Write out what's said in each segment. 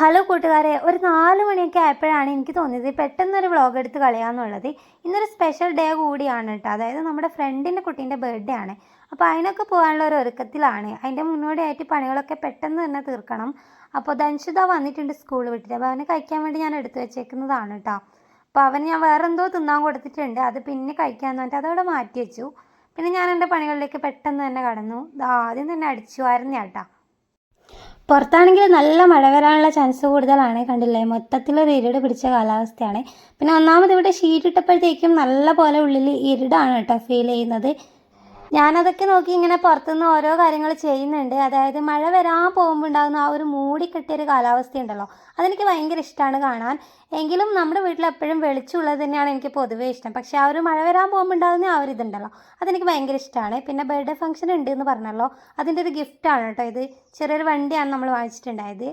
Hello കൂട്ടുകാരെ, ഒരു 4 മണിയൊക്കെ ആയപ്പോഴാണ് എനിക്ക് തോന്നിയത് പെട്ടെന്നൊരു വ്ളോഗ് എടുത്ത് കളയാമെന്നുള്ളത്. ഇന്നൊരു സ്പെഷ്യൽ ഡേ കൂടിയാണ് കേട്ടോ. അതായത് നമ്മുടെ ഫ്രണ്ടിൻ്റെ കുട്ടീൻ്റെ ബർത്ത്ഡേ ആണ്. അപ്പോൾ അതിനൊക്കെ പോകാനുള്ള ഒരു ഒരുക്കത്തിലാണ്. അതിൻ്റെ മുന്നോടിയായിട്ട് പണികളൊക്കെ പെട്ടെന്ന് തന്നെ തീർക്കണം. അപ്പോൾ ധൻഷിത വന്നിട്ടുണ്ട് സ്കൂൾ വിട്ടിട്ട്. അപ്പോൾ അവന് കഴിക്കാൻ വേണ്ടി ഞാൻ എടുത്തു വെച്ചേക്കുന്നതാണ് കേട്ടോ. അപ്പോൾ അവന് ഞാൻ വേറെ എന്തോ തിന്നാൻ കൊടുത്തിട്ടുണ്ട്, അത് പിന്നെ കഴിക്കാമെന്ന് പറഞ്ഞിട്ട് അതവിടെ മാറ്റി വെച്ചു. പിന്നെ ഞാൻ എൻ്റെ പണികളിലേക്ക് പെട്ടെന്ന് തന്നെ കടന്നു. ആദ്യം തന്നെ അടിച്ചു വാരുന്ന കേട്ടോ. പുറത്താണെങ്കിൽ നല്ല മഴ വരാനുള്ള ചാൻസ് കൂടുതലാണ്. കണ്ടില്ലേ, മൊത്തത്തിലൊരു ഇരുട് പിടിച്ച കാലാവസ്ഥയാണ്. പിന്നെ ഒന്നാമത് ഇവിടെ ഷീറ്റ് ഇട്ടപ്പോഴത്തേക്കും നല്ല പോലെ ഉള്ളിൽ ഇരുടാണ് കേട്ടോ ഫീൽ ചെയ്യുന്നത്. ഞാനതൊക്കെ നോക്കി ഇങ്ങനെ പുറത്തുനിന്ന് ഓരോ കാര്യങ്ങൾ ചെയ്യുന്നുണ്ട്. അതായത് മഴ വരാൻ പോകുമ്പോൾ ഉണ്ടാകുന്ന ആ ഒരു മൂടിക്കെട്ടിയൊരു കാലാവസ്ഥ ഉണ്ടല്ലോ, അതെനിക്ക് ഭയങ്കര ഇഷ്ടമാണ് കാണാൻ. എങ്കിലും നമ്മുടെ വീട്ടിൽ എപ്പോഴും വെളിച്ചമുള്ളത് തന്നെയാണ് എനിക്ക് പൊതുവേ ഇഷ്ടം. പക്ഷേ ആ ഒരു മഴ വരാൻ പോകുമ്പോൾ ഉണ്ടാകുന്ന ആ ഒരു ഇതുണ്ടല്ലോ, അതെനിക്ക് ഭയങ്കര ഇഷ്ടമാണ്. പിന്നെ ബർത്ത്ഡേ ഫംഗ്ഷൻ ഉണ്ട് എന്ന് പറഞ്ഞല്ലോ, അതിൻ്റെ ഒരു ഗിഫ്റ്റാണ് കേട്ടോ ഇത്. ചെറിയൊരു വണ്ടിയാണ് നമ്മൾ വാങ്ങിച്ചിട്ടുണ്ടായത്.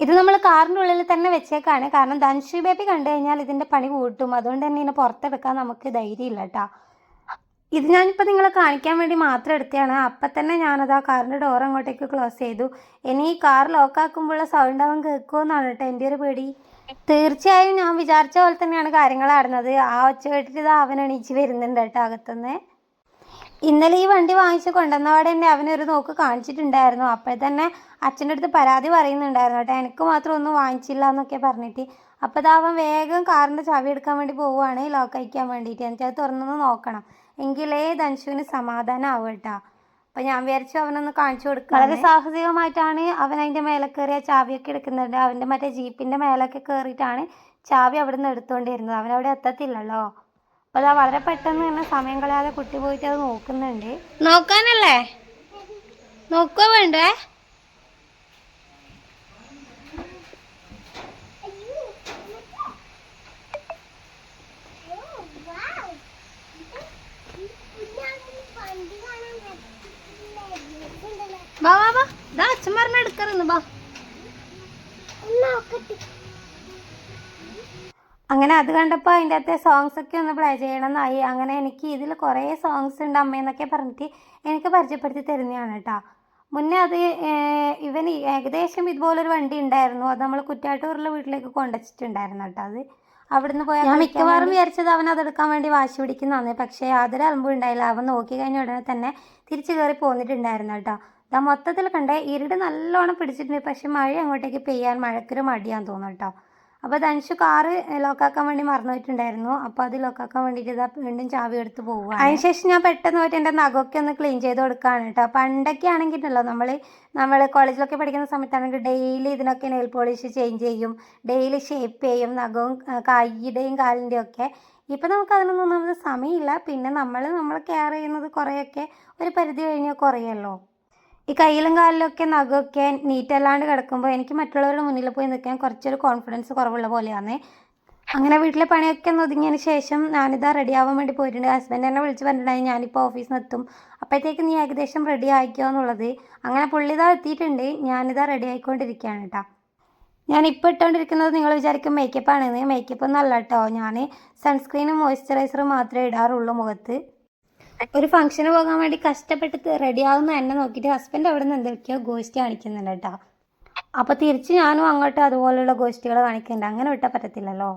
ഇത് നമ്മൾ കാറിൻ്റെ ഉള്ളിൽ തന്നെ വെച്ചേക്കാണ്. കാരണം ധൻഷി ബേബി കണ്ടു കഴിഞ്ഞാൽ ഇതിൻ്റെ പണി കൂട്ടും. അതുകൊണ്ട് തന്നെ ഇതിനെ പുറത്തെടുക്കാൻ നമുക്ക് ധൈര്യമില്ല കേട്ടോ. ഇത് ഞാനിപ്പോൾ നിങ്ങളെ കാണിക്കാൻ വേണ്ടി മാത്രം എടുത്തതാണ്. അപ്പം തന്നെ ഞാനത് ആ കാറിൻ്റെ ഡോർ അങ്ങോട്ടേക്ക് ക്ലോസ് ചെയ്തു. ഇനി ഈ കാർ ലോക്കാക്കുമ്പോഴുള്ള സൗണ്ട് അവൻ കേൾക്കുമെന്നാണ് കേട്ടോ എൻ്റെ ഒരു പേടി. തീർച്ചയായും ഞാൻ വിചാരിച്ച പോലെ തന്നെയാണ് കാര്യങ്ങൾ നടന്നത്. ആ ഒച്ച കേട്ടിട്ട് ഇത് അവൻ എണീച്ച് വരുന്നുണ്ട് കേട്ടോ അകത്തുനിന്ന്. ഇന്നലെ ഈ വണ്ടി വാങ്ങിച്ച് കൊണ്ടുവന്നപാടെ തന്നെ അവനൊരു നോക്ക് കാണിച്ചിട്ടുണ്ടായിരുന്നു. അപ്പോൾ തന്നെ അച്ഛൻ്റെ അടുത്ത് പരാതി പറയുന്നുണ്ടായിരുന്നു കേട്ടോ, എനിക്ക് മാത്രം ഒന്നും വാങ്ങിച്ചില്ല എന്നൊക്കെ പറഞ്ഞിട്ട്. അപ്പോൾ ഇത് അവൻ വേഗം കാറിൻ്റെ ചാവി എടുക്കാൻ വേണ്ടി പോവുകയാണ്, ലോക്ക് അയക്കാൻ വേണ്ടിയിട്ട്. എനിക്കത് തുറന്നൊന്ന് നോക്കണം, എങ്കിലേ ധൻഷുവിന് സമാധാനം ആവും കേട്ടോ. അപ്പോൾ ഞാൻ വിചാരിച്ചു അവനൊന്ന് കാണിച്ചു കൊടുക്കുക. വളരെ സാഹസികമായിട്ടാണ് അവൻ അതിൻ്റെ മേലെ കയറിയ ചാവിയൊക്കെ എടുക്കുന്നുണ്ട്. അവൻ്റെ മറ്റേ ജീപ്പിൻ്റെ മേലൊക്കെ കയറിയിട്ടാണ് ചാവി അവിടെ നിന്ന് എടുത്തുകൊണ്ടിരുന്നത്. അവനവിടെ എത്തത്തില്ലല്ലോ. അപ്പോൾ അതാ വളരെ പെട്ടെന്ന് തന്നെ സമയം കളയാതെ കുട്ടി പോയിട്ട് അത് നോക്കുന്നുണ്ട്. നോക്കാനല്ലേ, നോക്കുക വേണ്ടേ? വാ വാ വാ, ഇതാ അച്ഛൻ പറഞ്ഞ എടുക്കറുന്നു ബാ. അങ്ങനെ അത് കണ്ടപ്പോൾ അതിൻ്റെ അകത്തെ സോങ്സ് ഒക്കെ ഒന്ന് പ്ലേ ചെയ്യണമെന്നായി. അങ്ങനെ എനിക്ക് ഇതിൽ കുറേ സോങ്സ് ഉണ്ട് അമ്മയെന്നൊക്കെ പറഞ്ഞിട്ട് എനിക്ക് പരിചയപ്പെടുത്തി തരുന്നതാണ് കേട്ടോ. മുന്നേ അത് ഇവന് ഏകദേശം ഇതുപോലൊരു വണ്ടി ഉണ്ടായിരുന്നു. അത് നമ്മൾ കുറ്റാട്ടൂരിലെ വീട്ടിലേക്ക് കൊണ്ടുവച്ചിട്ടുണ്ടായിരുന്നു കേട്ടോ. അത് അവിടുന്ന് പോയാൽ ഞാൻ മിക്കവാറും വിചാരിച്ചത് അവൻ അതെടുക്കാൻ വേണ്ടി വാശി പിടിക്കുന്നതാണ്. പക്ഷേ യാതൊരു അലമ്പും ഉണ്ടായില്ല. അവൻ നോക്കി കഴിഞ്ഞ ഉടനെ തന്നെ തിരിച്ചു കയറി പോന്നിട്ടുണ്ടായിരുന്നു കേട്ടോ. ഇതാ മൊത്തത്തിൽ കണ്ടേ ഇരുട് നല്ലോണം പിടിച്ചിട്ടുണ്ട്. പക്ഷെ മഴ അങ്ങോട്ടേക്ക് പെയ്യാൻ മഴക്കൊരു മടിയാന്ന് തോന്നുന്നു കേട്ടോ. അപ്പോൾ ധൻഷു കാറ് ലോക്കാക്കാൻ വേണ്ടി മറന്നു പോയിട്ടുണ്ടായിരുന്നു. അപ്പോൾ അത് ലോക്കാക്കാൻ വേണ്ടിയിട്ട് ഇതാ വീണ്ടും ചാവി എടുത്ത് പോവുക. അതിനുശേഷം ഞാൻ പെട്ടെന്ന് പോയിട്ട് എൻ്റെ നഖമൊക്കെ ഒന്ന് ക്ലീൻ ചെയ്ത് കൊടുക്കുകയാണ് കേട്ടോ. പണ്ടൊക്കെ ആണെങ്കിലല്ലോ നമ്മൾ കോളേജിലൊക്കെ പഠിക്കുന്ന സമയത്താണെങ്കിൽ ഡെയിലി ഇതിനൊക്കെ നെയിൽ പോളിഷ് ചേഞ്ച് ചെയ്യും, ഡെയിലി ഷേപ്പ് ചെയ്യും, നഖവും കൈയുടെയും കാലിൻ്റെയും ഒക്കെ. ഇപ്പം നമുക്ക് അതിനൊന്നും ഒന്നാമത് സമയമില്ല. പിന്നെ നമ്മൾ കെയർ ചെയ്യുന്നത് കുറേയൊക്കെ ഒരു പരിധി കഴിഞ്ഞാൽ കുറയല്ലോ. ഈ കയ്യിലും കാലിലൊക്കെ നഖമൊക്കെ നീറ്റല്ലാണ്ട് കിടക്കുമ്പോൾ എനിക്ക് മറ്റുള്ളവരുടെ മുന്നിൽ പോയി നിൽക്കാൻ കുറച്ചൊരു കോൺഫിഡൻസ് കുറവുള്ള പോലെയാണ്. അങ്ങനെ വീട്ടിലെ പണിയൊക്കെ ഒന്ന് ഒതുങ്ങിയതിന് ശേഷം ഞാനിതാ റെഡി ആവാൻ വേണ്ടി പോയിട്ടുണ്ട്. ഹസ്ബൻഡ് എന്നെ വിളിച്ച് പറഞ്ഞിട്ടുണ്ടായി ഞാനിപ്പോൾ ഓഫീസിൽ നിന്ന് എത്തും, അപ്പോഴത്തേക്ക് നീ ഏകദേശം റെഡി ആയിക്കോ എന്നുള്ളത്. അങ്ങനെ പുള്ളിതാ എത്തിയിട്ടുണ്ട്. ഞാനിതാ റെഡി ആയിക്കൊണ്ടിരിക്കുകയാണ് കേട്ടോ. ഞാനിപ്പോൾ ഇട്ടുകൊണ്ടിരിക്കുന്നത് നിങ്ങൾ വിചാരിക്കും മേക്കപ്പാണെന്ന്. മേക്കപ്പ് ഒന്നും അല്ല കേട്ടോ. ഞാൻ സൺസ്ക്രീനും മോയ്സ്ചറൈസറും മാത്രമേ ഇടാറുള്ളൂ മുഖത്ത്. ഒരു ഫംഗ്ഷന് പോകാൻ വേണ്ടി കഷ്ടപ്പെട്ട് റെഡിയാവുന്ന എന്നെ നോക്കിയിട്ട് ഹസ്ബൻഡ് അവിടെ നിന്ന് എന്തൊക്കെയോ ഗോസ്റ്റ് കാണിക്കുന്നുണ്ട് കേട്ടോ. അപ്പോൾ തിരിച്ച് ഞാനും അങ്ങോട്ട് അതുപോലെയുള്ള ഗോസ്റ്റുകൾ കാണിക്കുന്നുണ്ട്. അങ്ങനെ വിട്ടാൽ പറ്റത്തില്ലല്ലോ.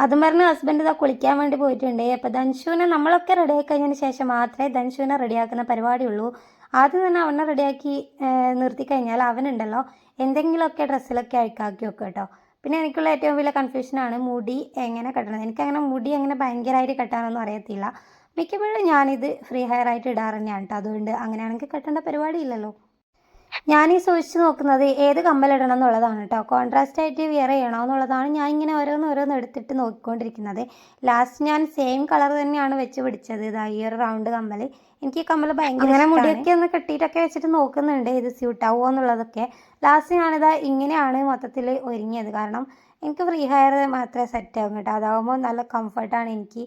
അതും പറഞ്ഞ് ഹസ്ബൻഡ് ഇതാ കുളിക്കാൻ വേണ്ടി പോയിട്ടുണ്ട്. അപ്പോൾ ധൻഷുവിനെ നമ്മളൊക്കെ റെഡിയാക്കി കഴിഞ്ഞതിന് ശേഷം മാത്രമേ ധൻഷുവിനെ റെഡിയാക്കുന്ന പരിപാടിയുള്ളൂ. ആദ്യം തന്നെ അവനെ റെഡിയാക്കി നിർത്തി കഴിഞ്ഞാൽ അവനുണ്ടല്ലോ എന്തെങ്കിലുമൊക്കെ ഡ്രസ്സിലൊക്കെ അഴുക്കാക്കി വെക്കും കേട്ടോ. പിന്നെ എനിക്കുള്ള ഏറ്റവും വലിയ കൺഫ്യൂഷനാണ് മുടി എങ്ങനെ കെട്ടണം. എനിക്കങ്ങനെ മുടി അങ്ങനെ ഭയങ്കരമായിട്ട് കെട്ടാനൊന്നും അറിയത്തില്ല. മിക്കപ്പോഴും ഞാനിത് ഫ്രീ ഹെയർ ആയിട്ട് ഇടാറ് തന്നെയാണ് കേട്ടോ. അതുകൊണ്ട് അങ്ങനെയാണെങ്കിൽ കെട്ടേണ്ട പരിപാടി ഇല്ലല്ലോ. ഞാനീ സൂക്ഷിച്ച് നോക്കുന്നത് ഏത് കമ്മലിടണം എന്നുള്ളതാണ് കേട്ടോ. കോൺട്രാസ്റ്റ് ആയിട്ട് വിയർ ചെയ്യണോ എന്നുള്ളതാണ് ഞാൻ ഇങ്ങനെ ഓരോന്ന് എടുത്തിട്ട് നോക്കിക്കൊണ്ടിരിക്കുന്നത്. ലാസ്റ്റ് ഞാൻ സെയിം കളർ തന്നെയാണ് വെച്ച് പിടിച്ചത്. ഇതാ ഈ ഒരു റൗണ്ട് കമ്മൽ. എനിക്ക് ഈ കമ്മൽ ഭയങ്കര അങ്ങനെ മുടിയൊക്കെ ഒന്ന് കെട്ടിയിട്ടൊക്കെ വെച്ചിട്ട് നോക്കുന്നുണ്ട് ഇത് സ്യൂട്ടാവുമോ എന്നുള്ളതൊക്കെ. ലാസ്റ്റ് ഞാനിതാ ഇങ്ങനെയാണ് മൊത്തത്തിൽ ഒരുങ്ങിയത്. കാരണം എനിക്ക് ഫ്രീ ഹെയർ മാത്രമേ സെറ്റാകും കേട്ടോ. അതാകുമ്പോൾ നല്ല കംഫർട്ടാണ് എനിക്ക്.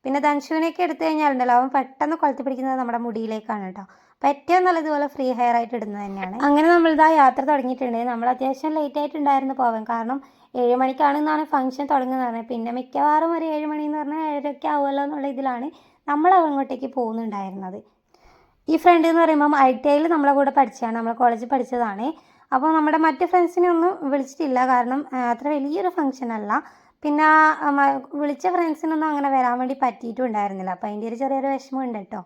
പിന്നെ ധൻഷുവിനെയൊക്കെ എടുത്തു കഴിഞ്ഞാലുണ്ടല്ലോ അവൻ പെട്ടെന്ന് കൊളുത്തി പിടിക്കുന്നത് നമ്മുടെ മുടിയിലേക്കാണ് കേട്ടോ. അപ്പോൾ ഏറ്റവും നല്ലതുപോലെ ഫ്രീ ഹെയർ ആയിട്ട് ഇടുന്നത് തന്നെയാണ്. അങ്ങനെ നമ്മളിതാ യാത്ര തുടങ്ങിയിട്ടുണ്ട്. നമ്മൾ അത്യാവശ്യം ലേറ്റ് ആയിട്ടുണ്ടായിരുന്നു പോവാൻ. കാരണം 7 മണിക്കാണെന്നാണ് ഫംഗ്ഷൻ തുടങ്ങുന്നത്. പിന്നെ മിക്കവാറും ഒരു 7 മണി എന്ന് പറഞ്ഞാൽ 7:30 ആവുമല്ലോ എന്നുള്ള ഇതിലാണ് നമ്മൾ അങ്ങോട്ടേക്ക് പോകുന്നുണ്ടായിരുന്നത്. ഈ ഫ്രണ്ട് എന്ന് പറയുമ്പം ITIയിൽ നമ്മളെ കൂടെ പഠിച്ചതാണ്, നമ്മൾ കോളേജിൽ പഠിച്ചതാണ്. അപ്പോൾ നമ്മുടെ മറ്റ് ഫ്രണ്ട്സിനെ ഒന്നും വിളിച്ചിട്ടില്ല, കാരണം അത്ര വലിയൊരു ഫംഗ്ഷൻ അല്ല. പിന്നെ വിളിച്ച ഫ്രണ്ട്സിനൊന്നും അങ്ങനെ വരാൻ വേണ്ടി പറ്റിയിട്ടും ഉണ്ടായിരുന്നില്ല. അപ്പോൾ അതിൻ്റെ ഒരു ചെറിയൊരു വിഷമമുണ്ട് കേട്ടോ.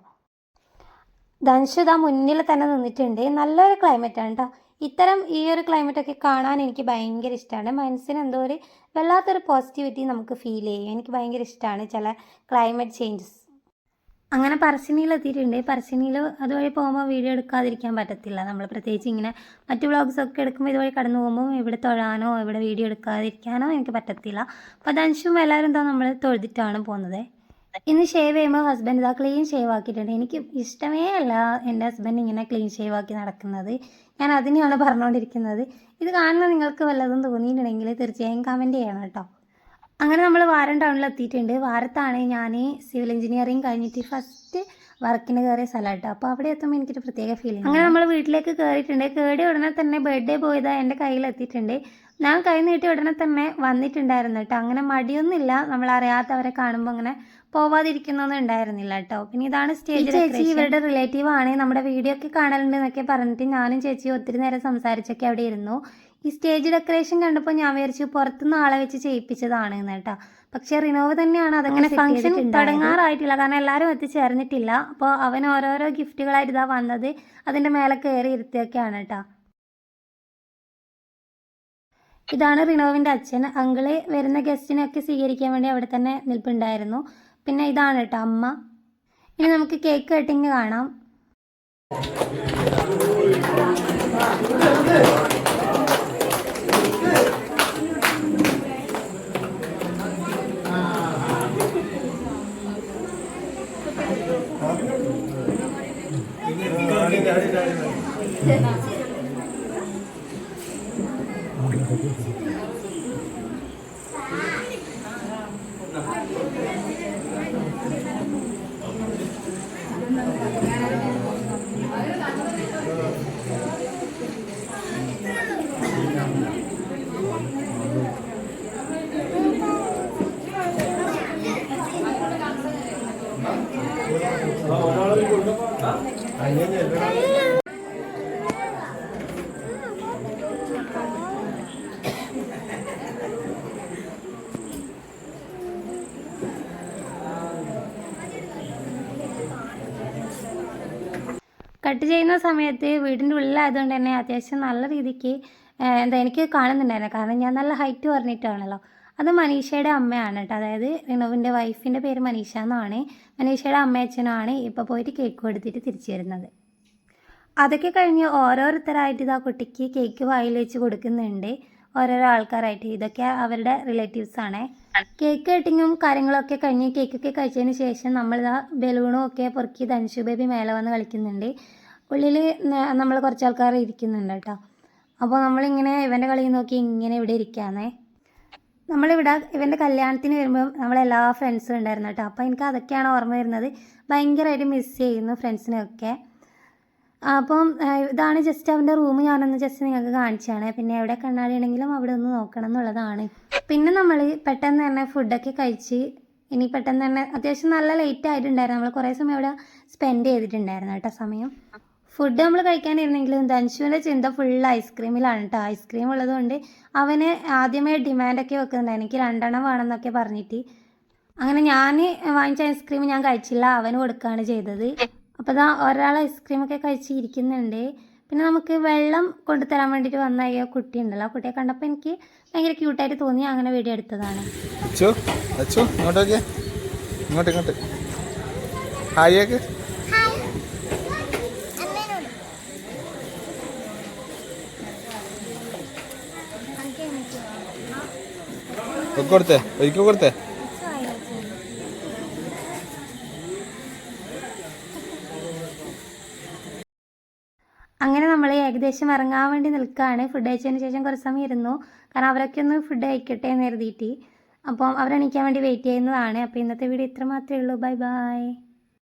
ധനുഷ് ഇതാ മുന്നിൽ തന്നെ നിന്നിട്ടുണ്ട്. നല്ലൊരു ക്ലൈമറ്റാണ് കേട്ടോ. ഇത്തരം ഈ ഒരു ക്ലൈമറ്റൊക്കെ കാണാൻ എനിക്ക് ഭയങ്കര ഇഷ്ടമാണ്. മനസ്സിന് എന്തോ ഒരു വല്ലാത്തൊരു പോസിറ്റിവിറ്റി നമുക്ക് ഫീൽ ചെയ്യും. എനിക്ക് ഭയങ്കര ഇഷ്ടമാണ് ചില ക്ലൈമറ്റ് ചേഞ്ചസ്. അങ്ങനെ പറശ്ശിനിയിൽ എത്തിയിട്ടുണ്ട്. പറശ്ശിനിയിൽ അതുവഴി പോകുമ്പോൾ വീഡിയോ എടുക്കാതിരിക്കാൻ പറ്റത്തില്ല. നമ്മൾ പ്രത്യേകിച്ച് ഇങ്ങനെ മറ്റു വ്ളോഗ്സൊക്കെ എടുക്കുമ്പോൾ ഇതുവഴി കടന്നു പോകുമ്പോൾ ഇവിടെ തൊഴാനോ ഇവിടെ വീഡിയോ എടുക്കാതിരിക്കാനോ എനിക്ക് പറ്റത്തില്ല. അപ്പോൾ ധനുഷും എല്ലാവരും എന്താ നമ്മൾ തൊഴുതിട്ടാണ് പോകുന്നത്. ഇന്ന് ഷേവ് ചെയ്യുമ്പോൾ ഹസ്ബൻഡ് ഇതാ ക്ലീൻ ഷേവ് ആക്കിയിട്ടുണ്ട്. എനിക്ക് ഇഷ്ടമേ അല്ല എൻ്റെ ഹസ്ബൻഡ് ഇങ്ങനെ ക്ലീൻ ഷേവ് ആക്കി നടക്കുന്നത്. ഞാൻ അതിനെയാണ് പറഞ്ഞുകൊണ്ടിരിക്കുന്നത്. ഇത് കാണുന്ന നിങ്ങൾക്ക് വല്ലതും തോന്നിയിട്ടുണ്ടെങ്കിൽ തീർച്ചയായും കമൻറ്റ് ചെയ്യണം കേട്ടോ. അങ്ങനെ നമ്മൾ വാരം ടൗണിൽ എത്തിയിട്ടുണ്ട്. വാരത്താണ് ഞാൻ സിവിൽ എഞ്ചിനീയറിങ് കഴിഞ്ഞിട്ട് ഫസ്റ്റ് വർക്കിന് കയറിയ സ്ഥലം കേട്ടോ. അപ്പോൾ അവിടെ എത്തുമ്പോൾ എനിക്കൊരു പ്രത്യേക ഫീലിംഗ്. അങ്ങനെ നമ്മൾ വീട്ടിലേക്ക് കയറിയിട്ടുണ്ട്. കയറി ഉടനെ തന്നെ ബർത്ത്ഡേ പോയതാ എൻ്റെ കയ്യിൽ എത്തിയിട്ടുണ്ട്. ഞാൻ കൈ നീട്ടി ഉടനെ തന്നെ വന്നിട്ടുണ്ടായിരുന്നു കേട്ടോ. അങ്ങനെ മടിയൊന്നുമില്ല. നമ്മൾ അറിയാത്തവരെ കാണുമ്പോൾ അങ്ങനെ പോവാതിരിക്കുന്നൊന്നും ഉണ്ടായിരുന്നില്ല കേട്ടോ. പിന്നെ ഇതാണ് സ്റ്റേജ്. ചേച്ചി ഇവരുടെ റിലേറ്റീവ് ആണ്, നമ്മുടെ വീഡിയോ ഒക്കെ കാണലുണ്ട് എന്നൊക്കെ പറഞ്ഞിട്ട് ഞാനും ചേച്ചിയും ഒത്തിരി നേരം സംസാരിച്ചൊക്കെ അവിടെ ഇരുന്നു. ഈ സ്റ്റേജ് ഡെക്കറേഷൻ കണ്ടപ്പോൾ ഞാൻ വിചാരിച്ചു പുറത്തുനിന്ന് ആളെ വെച്ച് ചെയ്യിപ്പിച്ചതാണ് കേട്ടോ. പക്ഷേ റിനോവ് തന്നെയാണ് അതങ്ങനെ ഫംഗ്ഷൻ തുടങ്ങാറായിട്ടില്ല, കാരണം എല്ലാവരും എത്തിച്ചേർന്നിട്ടില്ല. അപ്പോൾ അവൻ ഓരോരോ ഗിഫ്റ്റുകളായിട്ട് ഇതാ വന്നത് അതിൻ്റെ മേലെ കയറി ഇരുത്തിയൊക്കെയാണ് കേട്ടോ. ഇതാണ് റിനോവിൻ്റെ അച്ഛൻ. അങ്കിള് വരുന്ന ഗസ്റ്റിനൊക്കെ സ്വീകരിക്കാൻ വേണ്ടി അവിടെ തന്നെ നിൽപ്പുണ്ടായിരുന്നു. പിന്നെ ഇതാണ് കേട്ടോ അമ്മ. ഇനി നമുക്ക് കേക്ക് കട്ടിങ് കാണാം. കട്ട് ചെയ്യുന്ന സമയത്ത് വീടിൻ്റെ ഉള്ളിലായതുകൊണ്ട് തന്നെ അത്യാവശ്യം നല്ല രീതിക്ക് എനിക്ക് കാണുന്നുണ്ടായിരുന്നു, കാരണം ഞാൻ നല്ല ഹൈറ്റ് പറഞ്ഞിട്ടാണല്ലോ. അത് മനീഷയുടെ അമ്മയാണ് കേട്ടോ. അതായത് റിനോവിൻ്റെ വൈഫിൻ്റെ പേര് മനീഷ എന്നാണ്. മനീഷയുടെ അമ്മയച്ഛനാണ് ഇപ്പോൾ പോയിട്ട് കേക്ക് കൊടുത്തിട്ട് തിരിച്ചു വരുന്നത്. അതൊക്കെ കഴിഞ്ഞ് ഓരോരുത്തരായിട്ട് ഇതാ കുട്ടിക്ക് കേക്ക് വായിൽ വെച്ച് കൊടുക്കുന്നുണ്ട്, ഓരോരോ ആൾക്കാരായിട്ട്. ഇതൊക്കെ അവരുടെ റിലേറ്റീവ്സാണ്. കേക്ക് കട്ടിങ്ങും കാര്യങ്ങളൊക്കെ കഴിഞ്ഞ് കേക്കൊക്കെ കഴിച്ചതിന് ശേഷം നമ്മളിതാ ബലൂണും ഒക്കെ പൊറുക്കി ധനുഷു ബേബി മേലെ വന്ന് കളിക്കുന്നുണ്ട്. ഉള്ളിൽ നമ്മൾ കുറച്ച് ആൾക്കാർ ഇരിക്കുന്നുണ്ട് കേട്ടോ. അപ്പോൾ നമ്മളിങ്ങനെ ഇവൻ്റെ കളി നോക്കി ഇങ്ങനെ ഇവിടെ ഇരിക്കാന്നേ. നമ്മളിവിടെ ഇവൻ്റെ കല്യാണത്തിന് വരുമ്പോൾ നമ്മളെല്ലാ ഫ്രണ്ട്സും ഉണ്ടായിരുന്നു കേട്ടോ. അപ്പോൾ എനിക്ക് അതൊക്കെയാണ് ഓർമ്മ വരുന്നത്. ഭയങ്കരമായിട്ട് മിസ് ചെയ്യുന്നു ഫ്രണ്ട്സിനെയൊക്കെ. അപ്പം ഇതാണ് ജസ്റ്റ് അവൻ്റെ റൂം. ഞാനൊന്ന് ജസ്റ്റ് നിങ്ങൾക്ക് കാണിച്ചാണ്. പിന്നെ എവിടെ കണ്ണാടി ഉണ്ടെങ്കിലും അവിടെ ഒന്ന് നോക്കണം എന്നുള്ളതാണ്. പിന്നെ നമ്മൾ പെട്ടെന്ന് തന്നെ ഫുഡൊക്കെ കഴിച്ച് ഇനി പെട്ടെന്ന് തന്നെ അത്യാവശ്യം നല്ല ലേറ്റ് ആയിട്ടുണ്ടായിരുന്നു. നമ്മൾ കുറേ സമയം അവിടെ സ്പെൻഡ് ചെയ്തിട്ടുണ്ടായിരുന്നു കേട്ടോ സമയം. ഫുഡ് നമ്മൾ കഴിക്കാനിരുന്നെങ്കിലും ധനുഷുവിൻ്റെ ചിന്ത ഫുൾ ഐസ്ക്രീമിലാണ് കേട്ടോ. ഐസ്ക്രീം ഉള്ളതുകൊണ്ട് അവന് ആദ്യമേ ഡിമാൻഡൊക്കെ വെക്കുന്നുണ്ടായിരുന്നു, എനിക്ക് 2 എണ്ണം വേണമെന്നൊക്കെ പറഞ്ഞിട്ട്. അങ്ങനെ ഞാൻ വാങ്ങിച്ച ഐസ്ക്രീം ഞാൻ കഴിച്ചില്ല, അവന് കൊടുക്കുകയാണ് ചെയ്തത്. അപ്പോൾ ഇതാ ഒരാൾ ഐസ്ക്രീമൊക്കെ കഴിച്ചിരിക്കുന്നുണ്ട്. പിന്നെ നമുക്ക് വെള്ളം കൊണ്ടുതരാൻ വേണ്ടിയിട്ട് വന്ന ഈ കുട്ടി ഉണ്ടല്ലോ, ആ കുട്ടിയെ കണ്ടപ്പോൾ എനിക്ക് ഭയങ്കര ക്യൂട്ടായിട്ട് തോന്നി, അങ്ങനെ വീഡിയോ എടുത്തതാണ്. ഇങ്ങോട്ട് ഹായ് കൊടുത്തേ ഒരിക്കൽ കൊടുത്തേ. അങ്ങനെ നമ്മൾ ഏകദേശം ഇറങ്ങാൻ വേണ്ടി നിൽക്കുകയാണ്. ഫുഡ് കഴിച്ചതിന് ശേഷം കുറച്ച് സമയം ഇരുന്നു, കാരണം അവരൊക്കെ ഒന്ന് ഫുഡ് കഴിക്കട്ടെ എന്ന് കരുതിയിട്ട്. അപ്പം അവരെണീക്കാൻ വേണ്ടി വെയിറ്റ് ചെയ്യുന്നതാണ്. അപ്പോൾ ഇന്നത്തെ വീഡിയോ ഇത്ര മാത്രമേ ഉള്ളൂ. Bye bye.